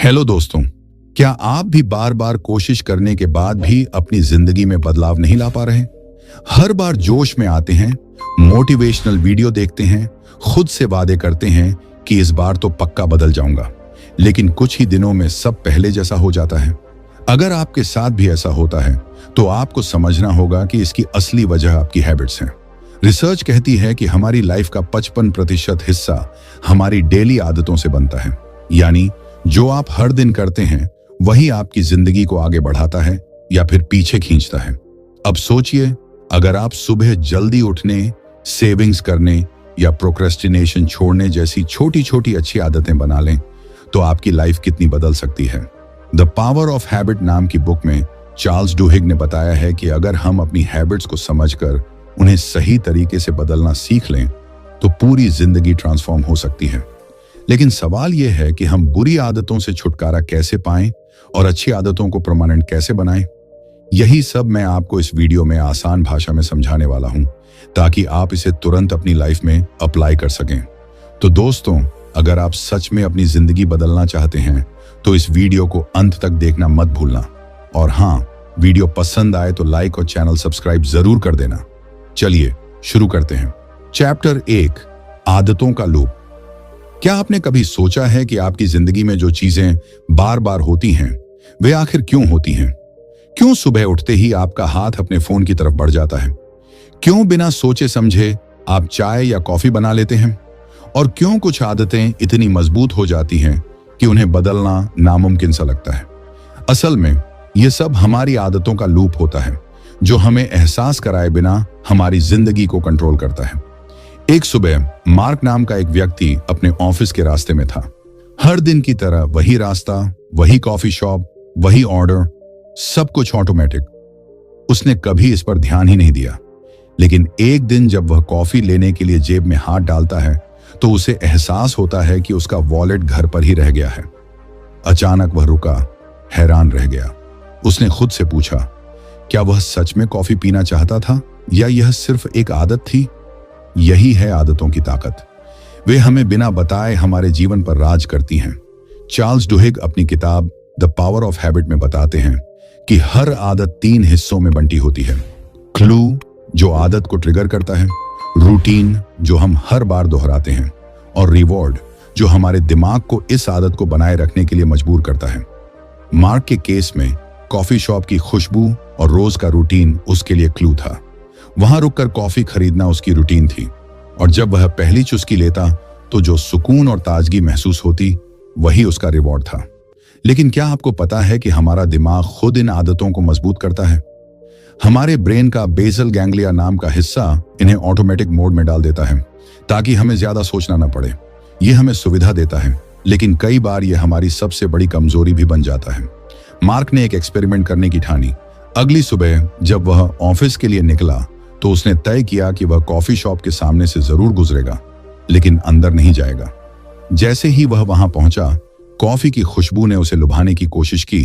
Hello दोस्तों, क्या आप भी बार बार कोशिश करने के बाद भी अपनी जिंदगी में बदलाव नहीं ला पा रहे? हर बार जोश में आते हैं, मोटिवेशनल वीडियो देखते हैं, खुद से वादे करते हैं कि इस बार तो पक्का बदल जाऊंगा, लेकिन कुछ ही दिनों में सब पहले जैसा हो जाता है। अगर आपके साथ भी ऐसा होता है तो आपको समझना होगा कि इसकी असली वजह आपकी हैबिट्स हैं। रिसर्च कहती है कि हमारी लाइफ का 55% हिस्सा हमारी डेली आदतों से बनता है, यानी जो आप हर दिन करते हैं वही आपकी जिंदगी को आगे बढ़ाता है या फिर पीछे खींचता है। अब सोचिए, अगर आप सुबह जल्दी उठने, सेविंग्स करने या प्रोक्रेस्टिनेशन छोड़ने जैसी छोटी छोटी अच्छी आदतें बना लें तो आपकी लाइफ कितनी बदल सकती है। द पावर ऑफ हैबिट नाम की बुक में चार्ल्स डुहिग ने बताया है कि अगर हम अपनी हैबिट्स को समझकर उन्हें सही तरीके से बदलना सीख लें तो पूरी जिंदगी ट्रांसफॉर्म हो सकती है। लेकिन सवाल यह है कि हम बुरी आदतों से छुटकारा कैसे पाएं और अच्छी आदतों को परमानेंट कैसे बनाएं। यही सब मैं आपको इस वीडियो में आसान भाषा में समझाने वाला हूं, ताकि आप इसे तुरंत अपनी लाइफ में अप्लाई कर सकें। तो दोस्तों, अगर आप सच में अपनी जिंदगी बदलना चाहते हैं तो इस वीडियो को अंत तक देखना मत भूलना। और हाँ, वीडियो पसंद आए तो लाइक और चैनल सब्सक्राइब जरूर कर देना। चलिए शुरू करते हैं। चैप्टर 1, आदतों का लूप। क्या आपने कभी सोचा है कि आपकी जिंदगी में जो चीजें बार बार होती हैं वे आखिर क्यों होती हैं? क्यों सुबह उठते ही आपका हाथ अपने फोन की तरफ बढ़ जाता है? क्यों बिना सोचे समझे आप चाय या कॉफी बना लेते हैं? और क्यों कुछ आदतें इतनी मजबूत हो जाती हैं कि उन्हें बदलना नामुमकिन सा लगता है? असल में यह सब हमारी आदतों का लूप होता है, जो हमें एहसास कराए बिना हमारी जिंदगी को कंट्रोल करता है। एक सुबह मार्क नाम का एक व्यक्ति अपने ऑफिस के रास्ते में था। हर दिन की तरह वही रास्ता, वही कॉफी शॉप, वही ऑर्डर, सब कुछ ऑटोमेटिक। उसने कभी इस पर ध्यान ही नहीं दिया। लेकिन एक दिन जब वह कॉफी लेने के लिए जेब में हाथ डालता है तो उसे एहसास होता है कि उसका वॉलेट घर पर ही रह गया है। अचानक वह रुका, हैरान रह गया। उसने खुद से पूछा, क्या वह सच में कॉफी पीना चाहता था या यह सिर्फ एक आदत थी? यही है आदतों की ताकत। वे हमें बिना बताए हमारे जीवन पर राज करती हैं। चार्ल्स डुहिग अपनी किताब द पावर ऑफ हैबिट में बताते हैं कि हर आदत 3 हिस्सों में बंटी होती है। क्लू, जो आदत को ट्रिगर करता है, रूटीन, जो हम हर बार दोहराते हैं, और रिवॉर्ड, जो हमारे दिमाग को इस आदत को बनाए रखने के लिए मजबूर करता है। मार्क के केस में कॉफी शॉप की खुशबू और रोज का रूटीन उसके लिए क्लू था। वहां रुककर कॉफी खरीदना उसकी रूटीन थी, और जब वह पहली चुस्की लेता तो जो सुकून और ताजगी महसूस होती वही उसका रिवॉर्ड था। लेकिन क्या आपको पता है कि हमारा दिमाग खुद इन आदतों को मजबूत करता है? हमारे ब्रेन का बेसल गैंग्लिया नाम का हिस्सा इन्हें ऑटोमेटिक मोड में डाल देता है ताकि हमें ज्यादा सोचना न पड़े। यह हमें सुविधा देता है, लेकिन कई बार यह हमारी सबसे बड़ी कमजोरी भी बन जाता है। मार्क ने एक एक्सपेरिमेंट करने की ठानी। अगली सुबह जब वह ऑफिस के लिए निकला तो उसने तय किया कि वह कॉफी शॉप के सामने से जरूर गुजरेगा, लेकिन अंदर नहीं जाएगा। जैसे ही वह वहां पहुंचा, कॉफी की खुशबू ने उसे लुभाने की कोशिश की,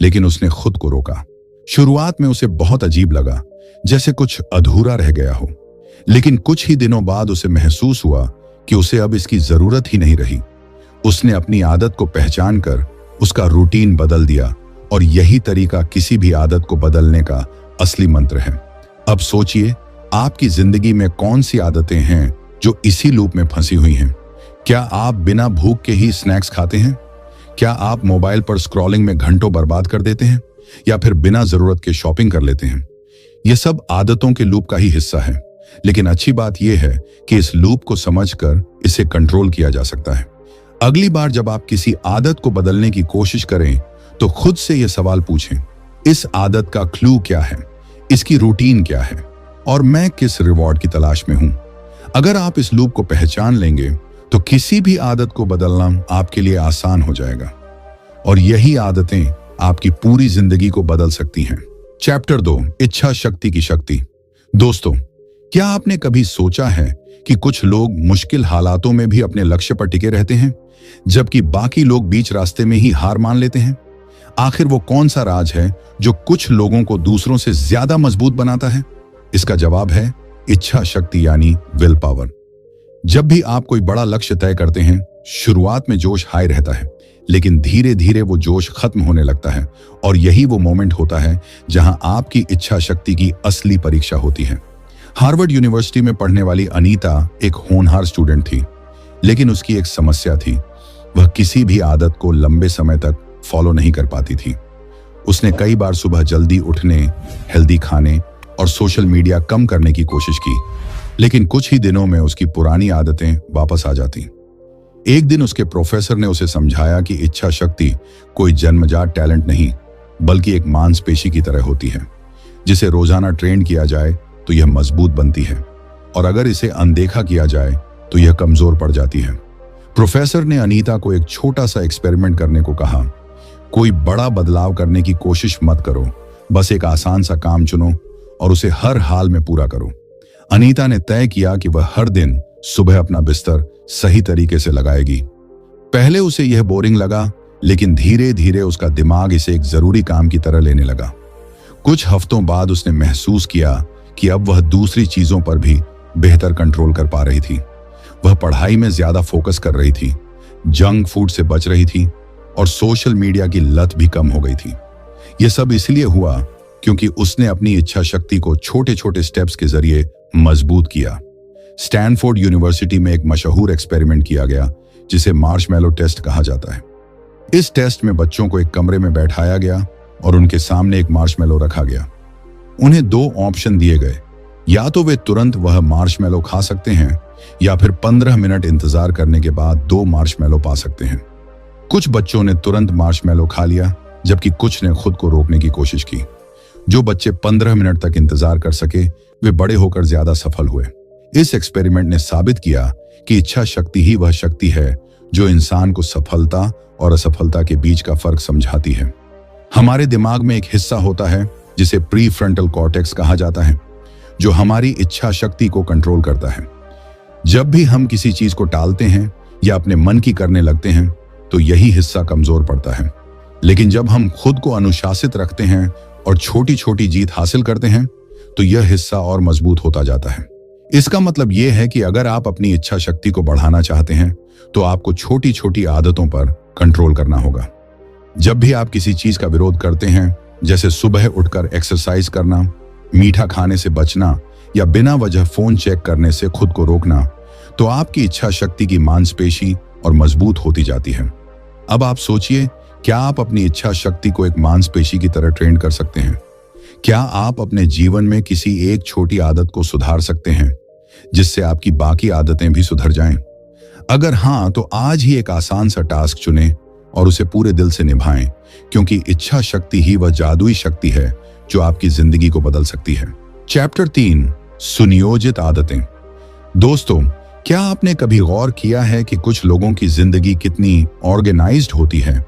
लेकिन उसने खुद को रोका। शुरुआत में उसे बहुत अजीब लगा, जैसे कुछ अधूरा रह गया हो, लेकिन कुछ ही दिनों बाद उसे महसूस हुआ कि उसे अब इसकी जरूरत ही नहीं रही। उसने अपनी आदत को पहचान कर उसका रूटीन बदल दिया, और यही तरीका किसी भी आदत को बदलने का असली मंत्र है। अब सोचिए, आपकी जिंदगी में कौन सी आदतें हैं जो इसी लूप में फंसी हुई हैं? क्या आप बिना भूख के ही स्नैक्स खाते हैं? क्या आप मोबाइल पर स्क्रॉलिंग में घंटों बर्बाद कर देते हैं, या फिर बिना जरूरत के शॉपिंग कर लेते हैं? यह सब आदतों के लूप का ही हिस्सा है। लेकिन अच्छी बात यह है कि इस लूप को समझकर इसे कंट्रोल किया जा सकता है। अगली बार जब आप किसी आदत को बदलने की कोशिश करें तो खुद से यह सवाल पूछें, इस आदत का क्लू क्या है, इसकी रूटीन क्या है, और मैं किस रिवॉर्ड की तलाश में हूं? अगर आप इस लूप को पहचान लेंगे तो किसी भी आदत को बदलना आपके लिए आसान हो जाएगा, और यही आदतें आपकी पूरी जिंदगी को बदल सकती हैं। चैप्टर 2, इच्छा शक्ति की शक्ति। दोस्तों, क्या आपने कभी सोचा है कि कुछ लोग मुश्किल हालातों में भी अपने लक्ष्य पर टिके रहते हैं, जबकि बाकी लोग बीच रास्ते में ही हार मान लेते हैं? आखिर वो कौन सा राज है जो कुछ लोगों को दूसरों से ज्यादा मजबूत बनाता है? इसका जवाब है इच्छा शक्ति, यानी विल पावर। जब भी आप कोई बड़ा लक्ष्य तय करते हैं, शुरुआत में जोश हाई रहता है, लेकिन धीरे धीरे वो जोश खत्म होने लगता है और यही वो मोमेंट होता है जहां आपकी इच्छा शक्ति की असली परीक्षा होती है। हार्वर्ड यूनिवर्सिटी में पढ़ने वाली अनीता एक होनहार स्टूडेंट थी, लेकिन उसकी एक समस्या थी। वह किसी भी आदत को लंबे समय तक फॉलो नहीं कर पाती थी। उसने कई बार सुबह जल्दी उठने, हेल्दी खाने और सोशल मीडिया कम करने की कोशिश की, लेकिन कुछ ही दिनों में उसकी पुरानी आदतें वापस आ जाती। एक दिन उसके प्रोफेसर ने उसे समझाया कि इच्छा शक्ति कोई जन्मजात टैलेंट नहीं, बल्कि एक मांसपेशी की तरह होती है। जिसे रोजाना ट्रेन किया जाए तो यह मजबूत बनती है, और अगर इसे अनदेखा किया जाए तो यह कमजोर पड़ जाती है। प्रोफेसर ने अनीता को एक छोटा सा एक्सपेरिमेंट करने को कहा। कोई बड़ा बदलाव करने की कोशिश मत करो, बस एक आसान सा काम चुनो और उसे हर हाल में पूरा करो। अनीता ने तय किया कि वह हर दिन सुबह अपना बिस्तर सही तरीके से लगाएगी। पहले उसे यह बोरिंग लगा, लेकिन धीरे धीरे उसका दिमाग इसे एक जरूरी काम की तरह लेने लगा। कुछ हफ्तों बाद उसने महसूस किया कि अब वह दूसरी चीजों पर भी बेहतर कंट्रोल कर पा रही थी। वह पढ़ाई में ज्यादा फोकस कर रही थी, जंक फूड से बच रही थी और सोशल मीडिया की लत भी कम हो गई थी। यह सब इसलिए हुआ क्योंकि उसने अपनी इच्छा शक्ति को छोटे छोटे स्टेप्स के जरिए मजबूत किया। स्टैनफोर्ड यूनिवर्सिटी में एक मशहूर एक्सपेरिमेंट किया गया जिसे मार्शमैलो टेस्ट कहा जाता है। इस टेस्ट में बच्चों को एक कमरे में बैठाया गया और उनके सामने एक मार्शमैलो रखा गया। उन्हें दो ऑप्शन दिए गए, या तो वे तुरंत वह मार्शमैलो खा सकते हैं या फिर 15 मिनट इंतजार करने के बाद 2 मार्शमैलो पा सकते हैं। कुछ बच्चों ने तुरंत मार्शमैलो खा लिया, जबकि कुछ ने खुद को रोकने की कोशिश की। जो बच्चे 15 मिनट तक इंतजार कर सके वे बड़े होकर ज्यादा सफल हुए। इस एक्सपेरिमेंट ने साबित किया कि इच्छा शक्ति ही वह शक्ति है जो इंसान को सफलता और असफलता के बीच का फर्क समझाती है। हमारे दिमाग में एक हिस्सा होता है जिसे प्री फ्रंटल कॉर्टेक्स कहा जाता है, जो हमारी इच्छा शक्ति को कंट्रोल करता है। जब भी हम किसी चीज को टालते हैं या अपने मन की करने लगते हैं तो यही हिस्सा कमजोर पड़ता है। लेकिन जब हम खुद को अनुशासित रखते हैं और छोटी छोटी जीत हासिल करते हैं तो यह हिस्सा और मजबूत होता जाता है। इसका मतलब यह है कि अगर आप अपनी इच्छा शक्ति को बढ़ाना चाहते हैं तो आपको छोटी छोटी आदतों पर कंट्रोल करना होगा। जब भी आप किसी चीज का विरोध करते हैं, जैसे सुबह उठकर एक्सरसाइज करना, मीठा खाने से बचना या बिना वजह फोन चेक करने से खुद को रोकना, तो आपकी इच्छा शक्ति की मांसपेशी और मजबूत होती जाती है। अब आप सोचिए, क्या आप अपनी इच्छा शक्ति को एक मांसपेशी की तरह ट्रेन कर सकते हैं? क्या आप अपने जीवन में किसी एक छोटी आदत को सुधार सकते हैं जिससे आपकी बाकी आदतें भी सुधर जाएं? अगर हां, तो आज ही एक आसान सा टास्क चुनें और उसे पूरे दिल से निभाएं, क्योंकि इच्छा शक्ति ही वह जादुई शक्ति है जो आपकी जिंदगी को बदल सकती है। चैप्टर 3, सुनियोजित आदतें। दोस्तों, क्या आपने कभी गौर किया है कि कुछ लोगों की जिंदगी कितनी ऑर्गेनाइज्ड होती है?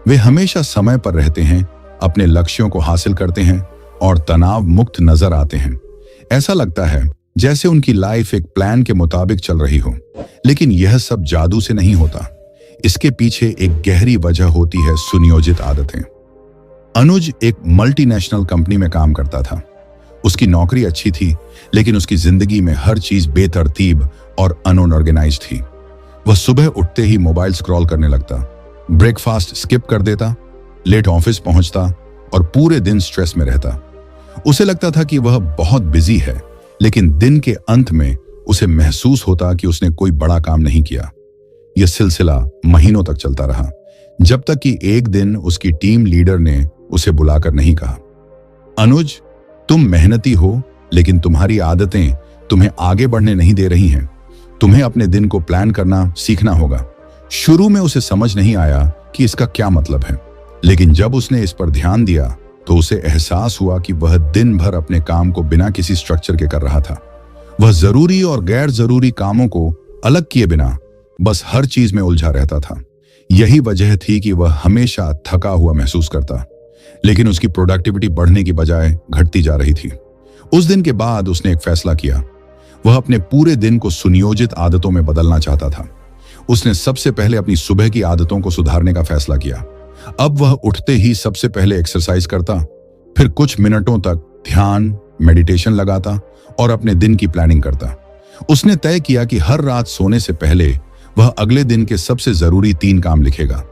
वे हमेशा समय पर रहते हैं, अपने लक्ष्यों को हासिल करते हैं और तनाव मुक्त नजर आते हैं। ऐसा लगता है जैसे उनकी लाइफ एक प्लान के मुताबिक चल रही हो। लेकिन यह सब जादू से नहीं होता। इसके पीछे एक गहरी वजह होती है सुनियोजित आदतें। अनुज एक मल्टीनेशनल कंपनी में काम करता था। उसकी नौकरी अच्छी थी, लेकिन उसकी जिंदगी में हर चीज बेतरतीब और अनऑर्गेनाइज्ड थी। वह सुबह उठते ही मोबाइल स्क्रॉल करने लगता, ब्रेकफास्ट स्किप कर देता, लेट ऑफिस पहुंचता और पूरे दिन स्ट्रेस में रहता। उसे लगता था कि वह बहुत बिजी है, लेकिन दिन के अंत में उसे महसूस होता कि उसने कोई बड़ा काम नहीं किया। यह सिलसिला महीनों तक चलता रहा, जब तक कि एक दिन उसकी टीम लीडर ने उसे बुलाकर नहीं कहा, अनुज, तुम मेहनती हो, लेकिन तुम्हारी आदतें तुम्हें आगे बढ़ने नहीं दे रही हैं। तुम्हें अपने दिन को प्लान करना सीखना होगा। शुरू में उसे समझ नहीं आया कि इसका क्या मतलब है, लेकिन जब उसने इस पर ध्यान दिया तो उसे एहसास हुआ कि वह दिन भर अपने काम को बिना किसी स्ट्रक्चर के कर रहा था। वह जरूरी और गैर जरूरी कामों को अलग किए बिना बस हर चीज में उलझा रहता था। यही वजह थी कि वह हमेशा थका हुआ महसूस करता, लेकिन उसकी प्रोडक्टिविटी बढ़ने की बजाय घटती जा रही थी। उस दिन के बाद उसने एक फैसला किया। वह अपने पूरे दिन को सुनियोजित आदतों में बदलना चाहता था। उसने सबसे पहले अपनी सुबह की आदतों को सुधारने का फैसला किया। अब वह उठते ही सबसे पहले एक्सरसाइज करता, फिर कुछ मिनटों तक ध्यान, मेडिटेशन लगाता और अपने दिन की प्लानिंग करता। उसने तय किया कि हर रात सोने से पहले वह अगले दिन के सबसे जरूरी 3 काम लिखेगा,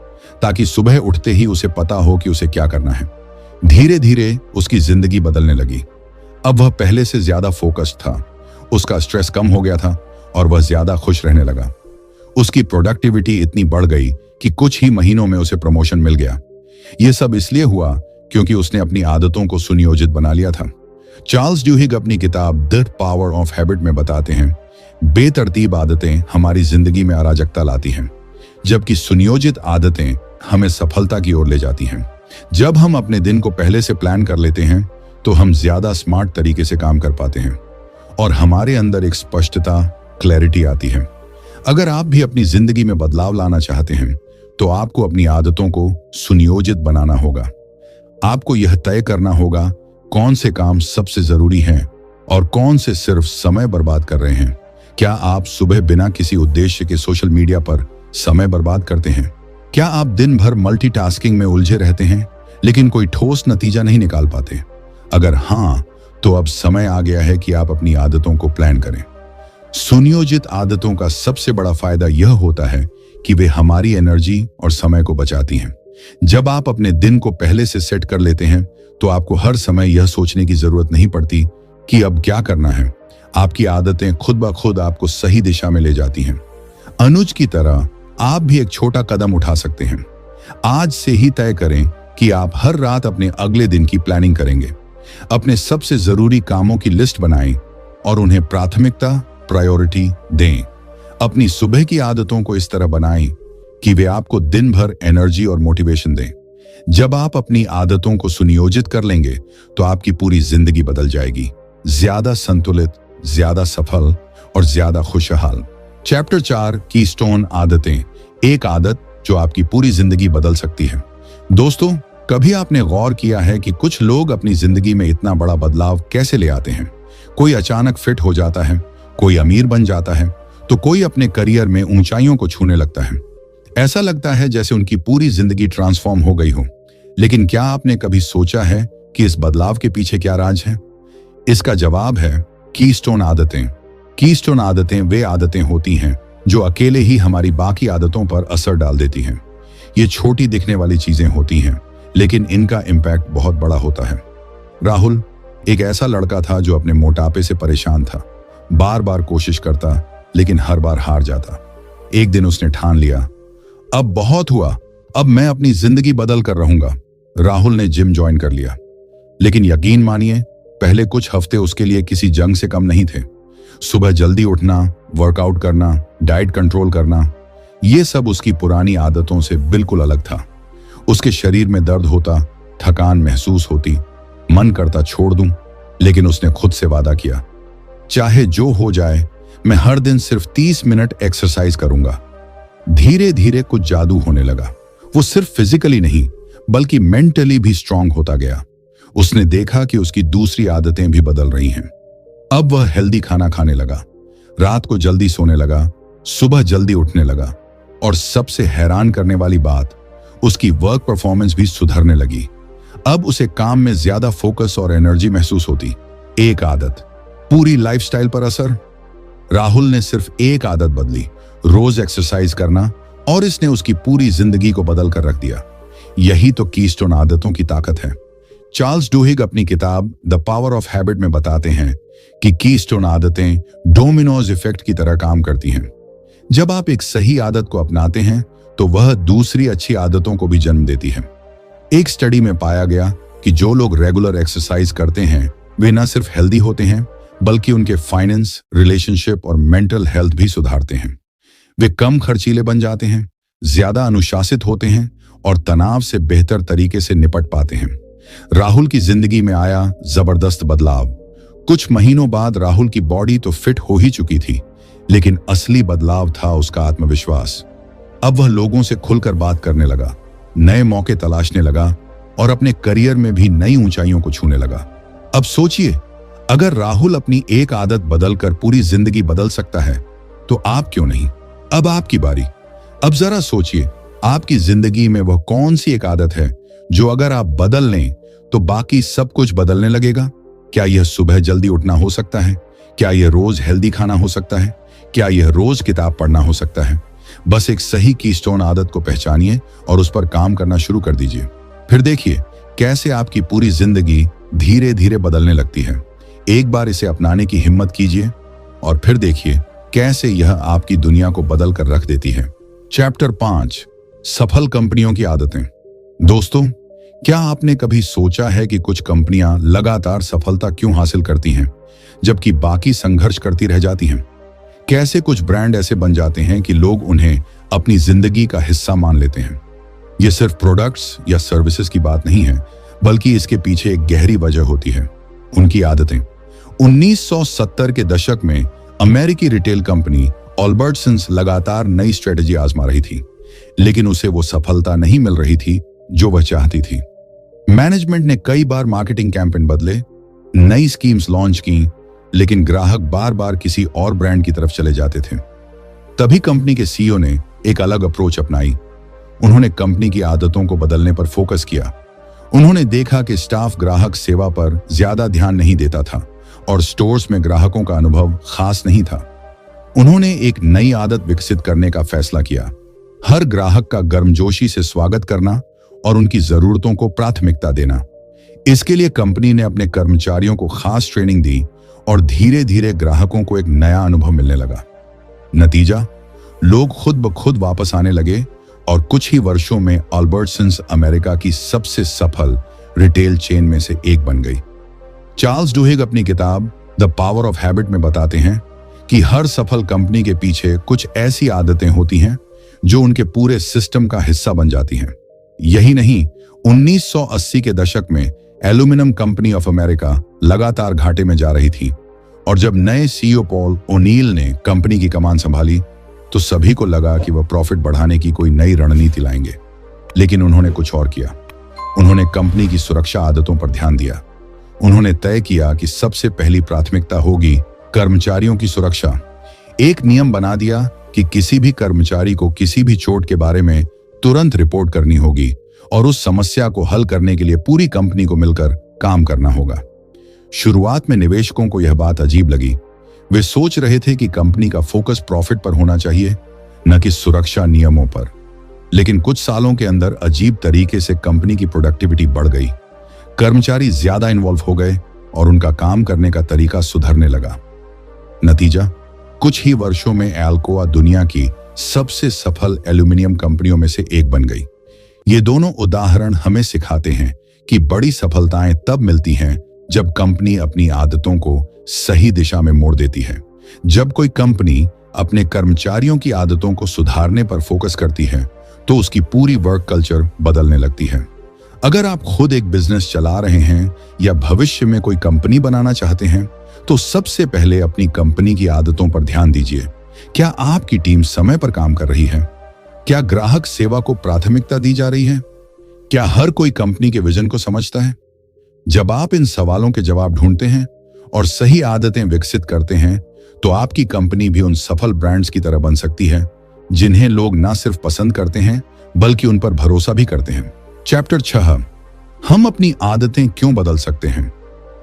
ताकि सुबह उठते ही उसे पता हो कि उसे क्या करना है। धीरे धीरे उसकी जिंदगी बदलने लगी। अब वह पहले से ज्यादा फोकस्ड था, उसका स्ट्रेस कम हो गया था और वह ज्यादा खुश रहने लगा। उसकी प्रोडक्टिविटी इतनी बढ़ गई कि कुछ ही महीनों में उसे प्रमोशन मिल गया। यह सब इसलिए हुआ क्योंकि उसने अपनी आदतों को सुनियोजित बना लिया था। चार्ल्स ड्यूहिग अपनी किताब द पावर ऑफ हैबिट में बताते हैं, बेतरतीब आदतें हमारी जिंदगी में अराजकता लाती हैं, जबकि सुनियोजित आदतें हमें सफलता की ओर ले जाती हैं। जब हम अपने दिन को पहले से प्लान कर लेते हैं तो हम ज्यादा स्मार्ट तरीके से काम कर पाते हैं और हमारे अंदर एक स्पष्टता, क्लैरिटी आती है। अगर आप भी अपनी जिंदगी में बदलाव लाना चाहते हैं तो आपको अपनी आदतों को सुनियोजित बनाना होगा। आपको यह तय करना होगा कौन से काम सबसे जरूरी हैं और कौन से सिर्फ समय बर्बाद कर रहे हैं। क्या आप सुबह बिना किसी उद्देश्य के सोशल मीडिया पर समय बर्बाद करते हैं? क्या आप दिन भर मल्टीटास्किंग में उलझे रहते हैं लेकिन कोई ठोस नतीजा नहीं निकाल पाते? अगर हाँ, तो अब समय आ गया है कि आप अपनी आदतों को प्लान करें। सुनियोजित आदतों का सबसे बड़ा फायदा यह होता है कि वे हमारी एनर्जी और समय को बचाती हैं। जब आप अपने दिन को पहले से सेट कर लेते हैं तो आपको हर समय यह सोचने की जरूरत नहीं पड़ती कि अब क्या करना है। आपकी आदतें खुद ब खुद आपको सही दिशा में ले जाती हैं। अनुज की तरह आप भी एक छोटा कदम उठा सकते हैं। आज से ही तय करें कि आप हर रात अपने अगले दिन की प्लानिंग करेंगे। अपने सबसे जरूरी कामों की लिस्ट बनाएं और उन्हें प्राथमिकता, प्रायोरिटी दें। अपनी सुबह की आदतों को इस तरह बनाएं कि वे आपको दिन भर एनर्जी और मोटिवेशन दें। जब आप अपनी आदतों को सुनियोजित कर लेंगे तो आपकी पूरी जिंदगी बदल जाएगी, ज्यादा संतुलित, ज्यादा सफल और ज्यादा खुशहाल। चैप्टर 4, कीस्टोन आदतें, एक आदत जो आपकी पूरी जिंदगी बदल सकती है। दोस्तों, कभी आपने गौर किया है कि कुछ लोग अपनी जिंदगी में इतना बड़ा बदलाव कैसे ले आते हैं? कोई अचानक फिट हो जाता है, कोई अमीर बन जाता है, तो कोई अपने करियर में ऊंचाइयों को छूने लगता है। ऐसा लगता है जैसे उनकी पूरी जिंदगी ट्रांसफॉर्म हो गई हो। लेकिन क्या आपने कभी सोचा है कि इस बदलाव के पीछे क्या राज है? इसका जवाब है कीस्टोन आदतें। कीस्टोन आदतें वे आदतें होती हैं जो अकेले ही हमारी बाकी आदतों पर असर डाल देती हैं। ये छोटी दिखने वाली चीजें होती हैं, लेकिन इनका इम्पैक्ट बहुत बड़ा होता है। राहुल एक ऐसा लड़का था जो अपने मोटापे से परेशान था। बार बार कोशिश करता लेकिन हर बार हार जाता। एक दिन उसने ठान लिया, अब बहुत हुआ, अब मैं अपनी जिंदगी बदल कर रहूंगा। राहुल ने जिम ज्वाइन कर लिया, लेकिन यकीन मानिए पहले कुछ हफ्ते उसके लिए किसी जंग से कम नहीं थे। सुबह जल्दी उठना, वर्कआउट करना, डाइट कंट्रोल करना, ये सब उसकी पुरानी आदतों से बिल्कुल अलग था। उसके शरीर में दर्द होता, थकान महसूस होती, मन करता छोड़ दूं, लेकिन उसने खुद से वादा किया, चाहे जो हो जाए मैं हर दिन सिर्फ 30 मिनट एक्सरसाइज करूंगा। धीरे धीरे कुछ जादू होने लगा। वो सिर्फ फिजिकली नहीं बल्कि मेंटली भी स्ट्रांग होता गया। उसने देखा कि उसकी दूसरी आदतें भी बदल रही हैं। अब वह हेल्दी खाना खाने लगा, रात को जल्दी सोने लगा, सुबह जल्दी उठने लगा और सबसे हैरान करने वाली बात, उसकी वर्क परफॉर्मेंस भी सुधरने लगी। अब उसे काम में ज्यादा फोकस और एनर्जी महसूस होती। एक आदत, पूरी लाइफस्टाइल पर असर। राहुल ने सिर्फ एक आदत बदली, रोज एक्सरसाइज करना, और इसने उसकी पूरी जिंदगी को बदल कर रख दिया। यही तो कीस्टोन आदतों की ताकत है। चार्ल्स ड्यूहिग अपनी किताब द पावर ऑफ हैबिट में बताते हैं कि कीस्टोन आदतें डोमिनोज इफेक्ट की तरह काम करती हैं। जब आप एक सही आदत को अपनाते हैं तो वह दूसरी अच्छी आदतों को भी जन्म देती है। एक स्टडी में पाया गया कि जो लोग रेगुलर एक्सरसाइज करते हैं वे न सिर्फ हेल्दी होते हैं बल्कि उनके फाइनेंस, रिलेशनशिप और मेंटल हेल्थ भी सुधारते हैं। वे कम खर्चीले बन जाते हैं, ज्यादा अनुशासित होते हैं और तनाव से बेहतर तरीके से निपट पाते हैं। राहुल की जिंदगी में आया जबरदस्त बदलाव। कुछ महीनों बाद राहुल की बॉडी तो फिट हो ही चुकी थी, लेकिन असली बदलाव था उसका आत्मविश्वास। अब वह लोगों से खुलकर बात करने लगा, नए मौके तलाशने लगा और अपने करियर में भी नई ऊंचाइयों को छूने लगा। अब सोचिए, अगर राहुल अपनी एक आदत बदलकर पूरी जिंदगी बदल सकता है तो आप क्यों नहीं? अब आपकी बारी। अब जरा सोचिए, आपकी जिंदगी में वह कौन सी एक आदत है जो अगर आप बदल लें तो बाकी सब कुछ बदलने लगेगा? क्या यह सुबह जल्दी उठना हो सकता है? क्या यह रोज हेल्दी खाना हो सकता है? क्या यह रोज किताब पढ़ना हो सकता है? बस एक सही कीस्टोन आदत को पहचानिए और उस पर काम करना शुरू कर दीजिए। फिर देखिए कैसे आपकी पूरी जिंदगी धीरे धीरे बदलने लगती है। एक बार इसे अपनाने की हिम्मत कीजिए और फिर देखिए कैसे यह आपकी दुनिया को बदल कर रख देती है। चैप्टर 5, सफल कंपनियों की आदतें। दोस्तों, क्या आपने कभी सोचा है कि कुछ कंपनियां लगातार सफलता क्यों हासिल करती हैं जबकि बाकी संघर्ष करती रह जाती हैं? कैसे कुछ ब्रांड ऐसे बन जाते हैं कि लोग उन्हें अपनी जिंदगी का हिस्सा मान लेते हैं? यह सिर्फ प्रोडक्ट्स या सर्विसेज की बात नहीं है, बल्कि इसके पीछे एक गहरी वजह होती है, उनकी आदतें। 1970 के दशक में अमेरिकी रिटेल कंपनी अल्बर्ट्सन्स लगातार नई स्ट्रेटजी आजमा रही थी, लेकिन उसे वो सफलता नहीं मिल रही थी जो वह चाहती थी। मैनेजमेंट ने कई बार मार्केटिंग कैंपेन बदले, नई स्कीम्स लॉन्च की, लेकिन ग्राहक बार बार किसी और ब्रांड की तरफ चले जाते थे। तभी कंपनी के सीईओ ने एक अलग अप्रोच अपनाई। उन्होंने कंपनी की आदतों को बदलने पर फोकस किया। उन्होंने देखा कि स्टाफ ग्राहक सेवा पर ज्यादा ध्यान नहीं देता था और स्टोर्स में ग्राहकों का अनुभव खास नहीं था। उन्होंने एक नई आदत विकसित करने का फैसला किया, हर ग्राहक का गर्मजोशी से स्वागत करना और उनकी जरूरतों को प्राथमिकता देना। इसके लिए कंपनी ने अपने कर्मचारियों को खास ट्रेनिंग दी और धीरे धीरे ग्राहकों को एक नया अनुभव मिलने लगा। नतीजा, लोग खुद ब खुद वापस आने लगे और कुछ ही वर्षों में अल्बर्ट्सन्स अमेरिका की सबसे सफल रिटेल चेन में से एक बन गई। चार्ल्स डुहिग अपनी किताब द पावर ऑफ हैबिट में बताते हैं कि हर सफल कंपनी के पीछे कुछ ऐसी आदतें होती हैं जो उनके पूरे सिस्टम का हिस्सा बन जाती हैं। यही नहीं, 1980 के दशक में एल्यूमिनियम कंपनी ऑफ अमेरिका लगातार घाटे में जा रही थी और जब नए सीईओ पॉल ओनील ने कंपनी की कमान संभाली तो सभी को लगा कि वह प्रॉफिट बढ़ाने की कोई नई रणनीति लाएंगे, लेकिन उन्होंने कुछ और किया। उन्होंने कंपनी की सुरक्षा आदतों पर ध्यान दिया। उन्होंने तय किया कि सबसे पहली प्राथमिकता होगी कर्मचारियों की सुरक्षा। एक नियम बना दिया कि किसी भी कर्मचारी को किसी भी चोट के बारे में तुरंत रिपोर्ट करनी होगी और उस समस्या को हल करने के लिए पूरी कंपनी को मिलकर काम करना होगा। शुरुआत में निवेशकों को यह बात अजीब लगी। वे सोच रहे थे कि कंपनी का फोकस प्रॉफिट पर होना चाहिए, न कि सुरक्षा नियमों पर। लेकिन कुछ सालों के अंदर अजीब तरीके से कंपनी की प्रोडक्टिविटी बढ़ गई। कर्मचारी ज्यादा इन्वॉल्व हो गए और उनका काम करने का तरीका सुधरने लगा। नतीजा, कुछ ही वर्षों में एल्कोआ दुनिया की सबसे सफल एल्यूमिनियम कंपनियों में से एक बन गई। ये दोनों उदाहरण हमें सिखाते हैं कि बड़ी सफलताएं तब मिलती हैं जब कंपनी अपनी आदतों को सही दिशा में मोड़ देती है। जब कोई कंपनी अपने कर्मचारियों की आदतों को सुधारने पर फोकस करती है तो उसकी पूरी वर्क कल्चर बदलने लगती है। अगर आप खुद एक बिजनेस चला रहे हैं या भविष्य में कोई कंपनी बनाना चाहते हैं तो सबसे पहले अपनी कंपनी की आदतों पर ध्यान दीजिए। क्या आपकी टीम समय पर काम कर रही है? क्या ग्राहक सेवा को प्राथमिकता दी जा रही है? क्या हर कोई कंपनी के विजन को समझता है? जब आप इन सवालों के जवाब ढूंढते हैं और सही आदतें विकसित करते हैं तो आपकी कंपनी भी उन सफल ब्रांड्स की तरह बन सकती है जिन्हें लोग न सिर्फ पसंद करते हैं बल्कि उन पर भरोसा भी करते हैं। चैप्टर 6, हम अपनी आदतें क्यों बदल सकते हैं?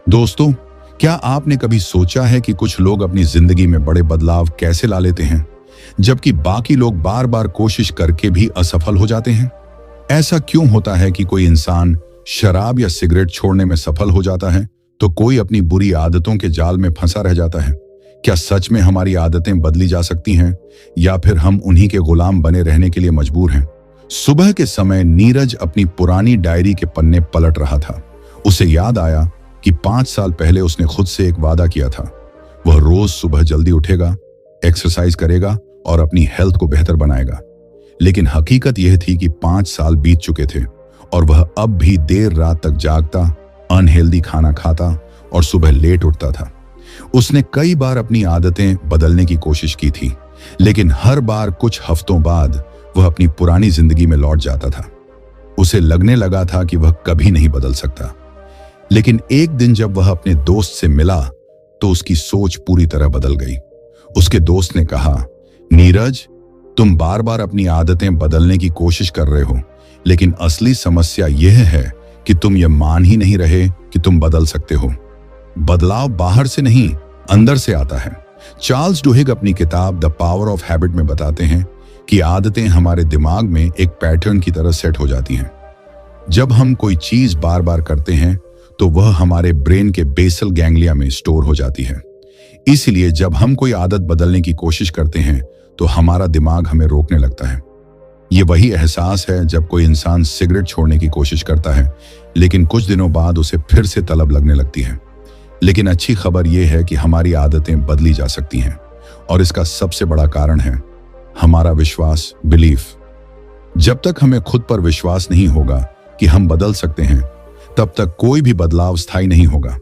दोस्तों, क्या आपने कभी सोचा है कि कुछ लोग अपनी जिंदगी में बड़े बदलाव कैसे ला लेते हैं जबकि बाकी लोग बार बार कोशिश करके भी असफल हो जाते हैं? ऐसा क्यों होता है कि कोई इंसान शराब या सिगरेट छोड़ने में सफल हो जाता है तो कोई अपनी बुरी आदतों के जाल में फंसा रह जाता है? क्या सच में हमारी आदतें बदली जा सकती हैं या फिर हम उन्हीं के गुलाम बने रहने के लिए मजबूर हैं? सुबह के समय नीरज अपनी पुरानी डायरी के पन्ने पलट रहा था। उसे याद आया कि 5 साल पहले उसने खुद से एक वादा किया था। वह रोज सुबह जल्दी उठेगा, एक्सरसाइज करेगा और अपनी हेल्थ को बेहतर बनाएगा। लेकिन हकीकत यह थी कि 5 साल बीत चुके थे और वह अब भी देर रात तक जागता, अनहेल्दी खाना खाता और सुबह लेट उठता था। उसने कई बार अपनी आदतें बदलने की कोशिश की थी, लेकिन हर बार कुछ हफ्तों बाद वह अपनी पुरानी जिंदगी में लौट जाता था। उसे लगने लगा था कि वह कभी नहीं बदल सकता। लेकिन एक दिन जब वह अपने दोस्त से मिला तो उसकी सोच पूरी तरह बदल गई। उसके दोस्त ने कहा, नीरज, तुम बार बार अपनी आदतें बदलने की कोशिश कर रहे हो, लेकिन असली समस्या यह है कि तुम यह मान ही नहीं रहे कि तुम बदल सकते हो। बदलाव बाहर से नहीं, अंदर से आता है। चार्ल्स डुहिग अपनी किताब द पावर ऑफ हैबिट में बताते हैं कि आदतें हमारे दिमाग में एक पैटर्न की तरह सेट हो जाती हैं। जब हम कोई चीज बार बार करते हैं तो वह हमारे ब्रेन के बेसल गैंग्लिया में स्टोर हो जाती है। इसलिए जब हम कोई आदत बदलने की कोशिश करते हैं तो हमारा दिमाग हमें रोकने लगता है। ये वही एहसास है जब कोई इंसान सिगरेट छोड़ने की कोशिश करता है लेकिन कुछ दिनों बाद उसे फिर से तलब लगने लगती है। लेकिन अच्छी खबर यह है कि हमारी आदतें बदली जा सकती हैं और इसका सबसे बड़ा कारण है हमारा विश्वास, बिलीफ। जब तक हमें खुद पर विश्वास नहीं होगा कि हम बदल सकते हैं तब तक कोई भी बदलाव स्थायी नहीं होगा।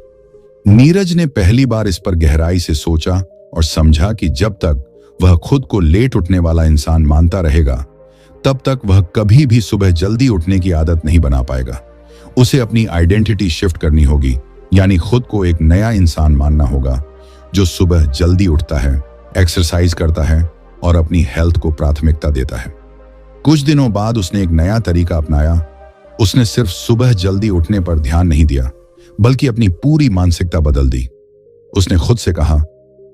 नीरज ने पहली बार इस पर गहराई से सोचा और समझा कि जब तक वह खुद को लेट उठने वाला इंसान मानता रहेगा तब तक वह कभी भी सुबह जल्दी उठने की आदत नहीं बना पाएगा। उसे अपनी आइडेंटिटी शिफ्ट करनी होगी, यानी खुद को एक नया इंसान मानना होगा जो सुबह जल्दी उठता है, एक्सरसाइज करता है और अपनी हेल्थ को प्राथमिकता देता है। कुछ दिनों बाद उसने एक नया तरीका अपनाया। उसने सिर्फ सुबह जल्दी उठने पर ध्यान नहीं दिया बल्कि अपनी पूरी मानसिकता बदल दी। उसने खुद से कहा,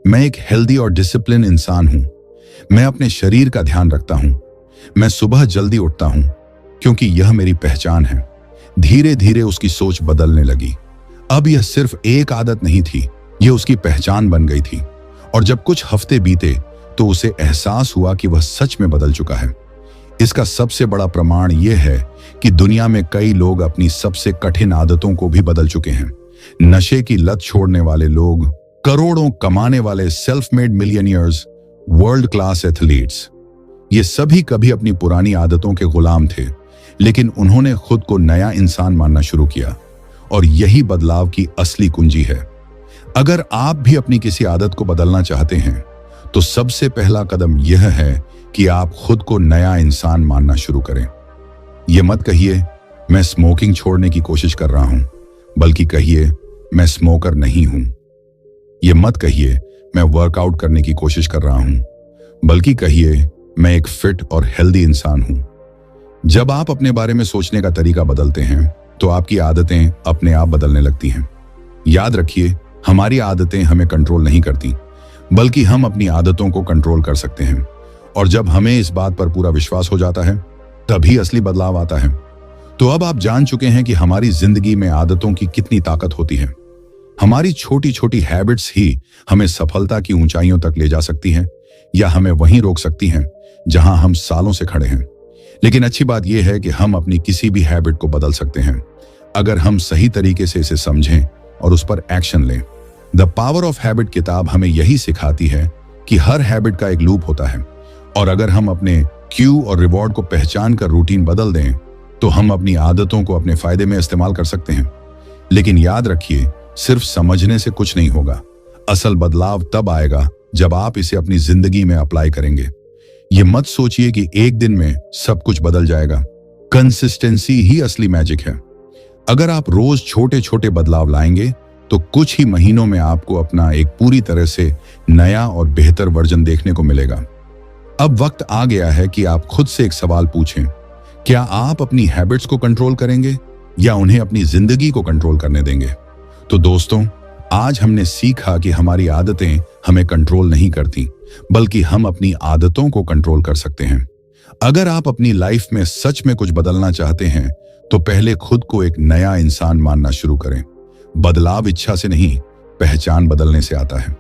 मैं एक हेल्दी और डिसिप्लिन इंसान हूं। मैं अपने शरीर का ध्यान रखता हूं। मैं सुबह जल्दी उठता हूं क्योंकि यह मेरी पहचान है। धीरे धीरे उसकी सोच बदलने लगी। अब यह सिर्फ एक आदत नहीं थी, यह उसकी पहचान बन गई थी। और जब कुछ हफ्ते बीते तो उसे एहसास हुआ कि वह सच में बदल चुका है। इसका सबसे बड़ा प्रमाण यह है कि दुनिया में कई लोग अपनी सबसे कठिन आदतों को भी बदल चुके हैं। नशे की लत छोड़ने वाले लोग, करोड़ों कमाने वाले self made millionaires, world class athletes, ये सभी कभी अपनी पुरानी आदतों के गुलाम थे, लेकिन उन्होंने खुद को नया इंसान मानना शुरू किया। और यही बदलाव की असली कुंजी है। अगर आप भी अपनी किसी आदत को बदलना चाहते हैं तो सबसे पहला कदम यह है कि आप खुद को नया इंसान मानना शुरू करें। यह मत कहिए मैं स्मोकिंग छोड़ने की कोशिश कर रहा हूं, बल्कि कहिए मैं स्मोकर नहीं हूं। यह मत कहिए मैं वर्कआउट करने की कोशिश कर रहा हूं, बल्कि कहिए मैं एक फिट और हेल्दी इंसान हूं। जब आप अपने बारे में सोचने का तरीका बदलते हैं तो आपकी आदतें अपने आप बदलने लगती हैं। याद रखिए, हमारी आदतें हमें कंट्रोल नहीं करती, बल्कि हम अपनी आदतों को कंट्रोल कर सकते हैं। और जब हमें इस बात पर पूरा विश्वास हो जाता है तभी असली बदलाव आता है। तो अब आप जान चुके हैं कि हमारी जिंदगी में आदतों की कितनी ताकत होती है। हमारी छोटी छोटी हैबिट्स ही हमें सफलता की ऊंचाइयों तक ले जा सकती हैं या हमें वहीं रोक सकती हैं जहां हम सालों से खड़े हैं। लेकिन अच्छी बात यह है कि हम अपनी किसी भी हैबिट को बदल सकते हैं अगर हम सही तरीके से इसे समझें और उस पर एक्शन लें। द पावर ऑफ हैबिट किताब हमें यही सिखाती है कि हर हैबिट का एक लूप होता है और अगर हम अपने क्यू और रिवॉर्ड को पहचान कर रूटीन बदल दें तो हम अपनी आदतों को अपने फायदे में इस्तेमाल कर सकते हैं। लेकिन याद रखिए, सिर्फ समझने से कुछ नहीं होगा। असल बदलाव तब आएगा जब आप इसे अपनी जिंदगी में अप्लाई करेंगे। ये मत सोचिए कि एक दिन में सब कुछ बदल जाएगा। कंसिस्टेंसी ही असली मैजिक है। अगर आप रोज छोटे छोटे बदलाव लाएंगे तो कुछ ही महीनों में आपको अपना एक पूरी तरह से नया और बेहतर वर्जन देखने को मिलेगा। अब वक्त आ गया है कि आप खुद से एक सवाल पूछें, क्या आप अपनी हैबिट्स को कंट्रोल करेंगे या उन्हें अपनी जिंदगी को कंट्रोल करने देंगे? तो दोस्तों, आज हमने सीखा कि हमारी आदतें हमें कंट्रोल नहीं करती, बल्कि हम अपनी आदतों को कंट्रोल कर सकते हैं। अगर आप अपनी लाइफ में सच में कुछ बदलना चाहते हैं तो पहले खुद को एक नया इंसान मानना शुरू करें। बदलाव इच्छा से नहीं, पहचान बदलने से आता है।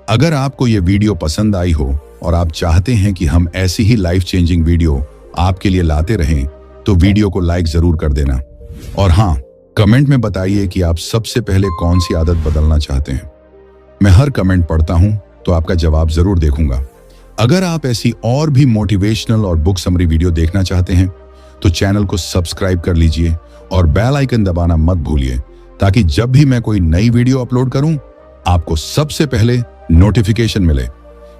अगर आपको यह वीडियो पसंद आई हो और आप चाहते हैं कि हम ऐसी ही लाइफ चेंजिंग वीडियो आपके लिए लाते रहें तो वीडियो को लाइक जरूर कर देना। और हाँ, कमेंट में बताइए कि आप सबसे पहले कौन सी आदत बदलना चाहते हैं। मैं हर कमेंट पढ़ता हूं तो आपका जवाब जरूर देखूंगा। अगर आप ऐसी और भी मोटिवेशनल और बुक समरी वीडियो देखना चाहते हैं तो चैनल को सब्सक्राइब कर लीजिए और बेल आइकन दबाना मत भूलिए, ताकि जब भी मैं कोई नई वीडियो अपलोड करूं आपको सबसे पहले नोटिफिकेशन मिले।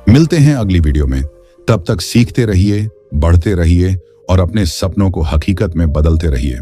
मिलते हैं अगली वीडियो में। तब तक सीखते रहिए, बढ़ते रहिए और अपने सपनों को हकीकत में बदलते रहिए।